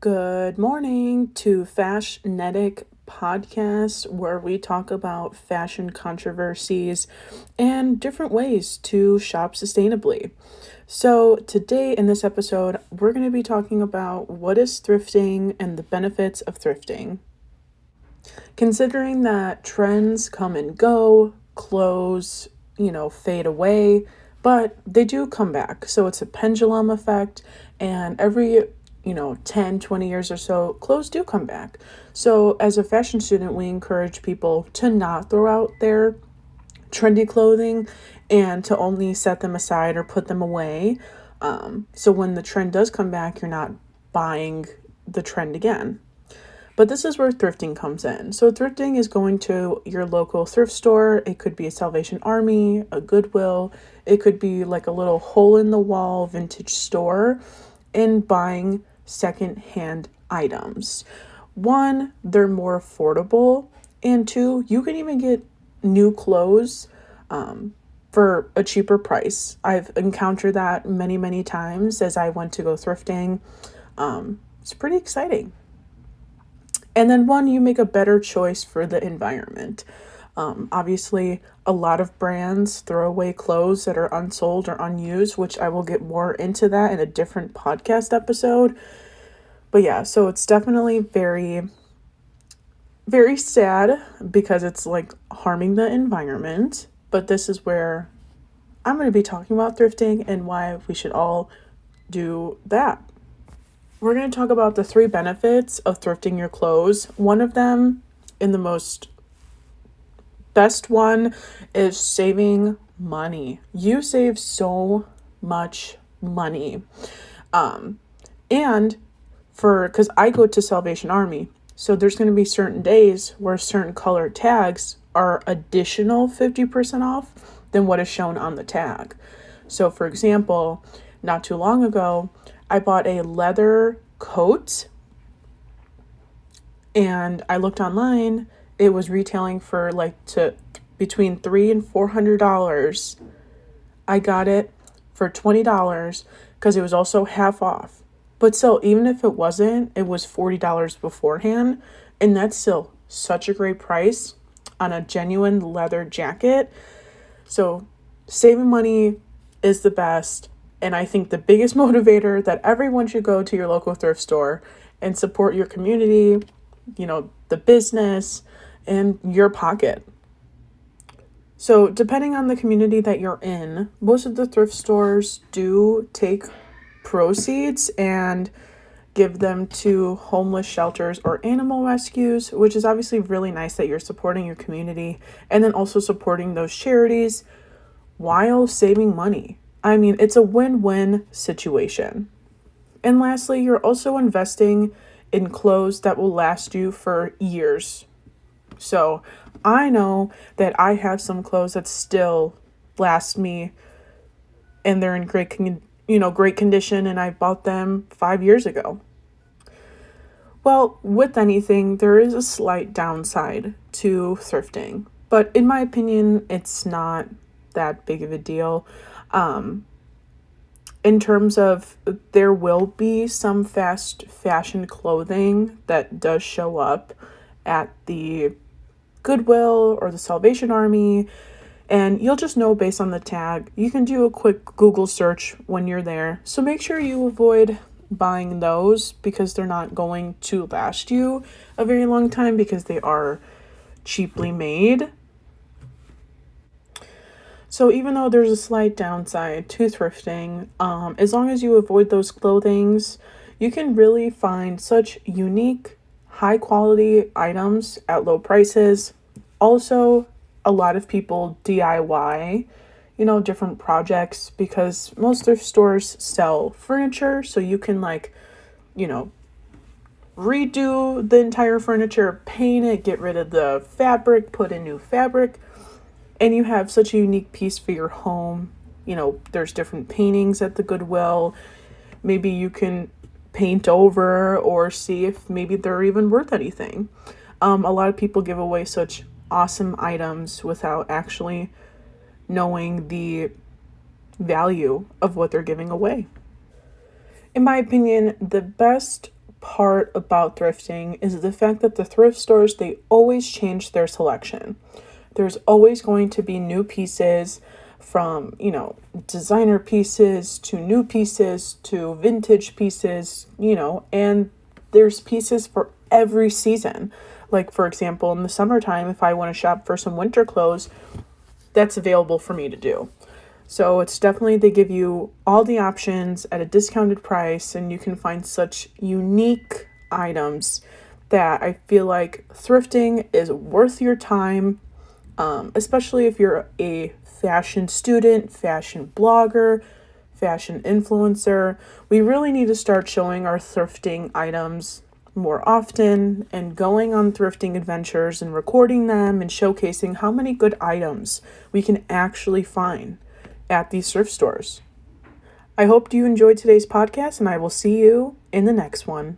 Good morning to Fashionetic Podcast, where we talk about fashion controversies and different ways to shop sustainably. So, today in this episode, we're going to be talking about what is thrifting and the benefits of thrifting. Considering that trends come and go, clothes, fade away, but they do come back. So it's a pendulum effect, and every 10, 20 years or so, clothes do come back. So as a fashion student, we encourage people to not throw out their trendy clothing and to only set them aside or put them away. So when the trend does come back, you're not buying the trend again. But this is where thrifting comes in. So thrifting is going to your local thrift store. It could be a Salvation Army, a Goodwill. It could be like a little hole in the wall vintage store and buying secondhand items. One, they're more affordable. And two, you can even get new clothes for a cheaper price. I've encountered that many, many times as I went to go thrifting. It's pretty exciting. And then one, you make a better choice for the environment. Obviously, a lot of brands throw away clothes that are unsold or unused, which I will get more into that in a different podcast episode. But yeah, so it's definitely very, very sad because it's like harming the environment. But this is where I'm going to be talking about thrifting and why we should all do that. We're going to talk about the 3 benefits of thrifting your clothes. One of them, and the most best one, is saving money. You save so much money. And because I go to Salvation Army, so there's going to be certain days where certain color tags are additional 50% off than what is shown on the tag. So for example, not too long ago, I bought a leather coat and I looked online. It was retailing for between $300 and $400. I got it for $20 because it was also half off. But still, even if it wasn't, it was $40 beforehand. And that's still such a great price on a genuine leather jacket. So saving money is the best. And I think the biggest motivator that everyone should go to your local thrift store and support your community, the business, and your pocket. So depending on the community that you're in, most of the thrift stores do take proceeds and give them to homeless shelters or animal rescues, which is obviously really nice that you're supporting your community and then also supporting those charities while saving money. I mean, it's a win-win situation. And lastly, you're also investing in clothes that will last you for years. So I know that I have some clothes that still last me and they're in great condition, and I bought them 5 years ago. Well, with anything, there is a slight downside to thrifting, but in my opinion, it's not that big of a deal. In terms of, there will be some fast fashion clothing that does show up at the Goodwill or the Salvation Army, and you'll just know based on the tag. You can do a quick Google search when you're there. So make sure you avoid buying those because they're not going to last you a very long time because they are cheaply made. So even though there's a slight downside to thrifting, as long as you avoid those clothings, you can really find such unique, high quality items at low prices. Also, a lot of people DIY, different projects because most thrift stores sell furniture. So you can redo the entire furniture, paint it, get rid of the fabric, put in new fabric. And you have such a unique piece for your home. There's different paintings at the Goodwill. Maybe you can paint over or see if maybe they're even worth anything. A lot of people give away such awesome items without actually knowing the value of what they're giving away. In my opinion, the best part about thrifting is the fact that the thrift stores, they always change their selection. There's always going to be new pieces, from, designer pieces to new pieces to vintage pieces, and there's pieces for every season. Like, for example, in the summertime, if I want to shop for some winter clothes, that's available for me to do. So it's definitely, they give you all the options at a discounted price, and you can find such unique items that I feel like thrifting is worth your time, especially if you're a fashion student, fashion blogger, fashion influencer. We really need to start showing our thrifting items more often and going on thrifting adventures and recording them and showcasing how many good items we can actually find at these thrift stores. I hope you enjoyed today's podcast, and I will see you in the next one.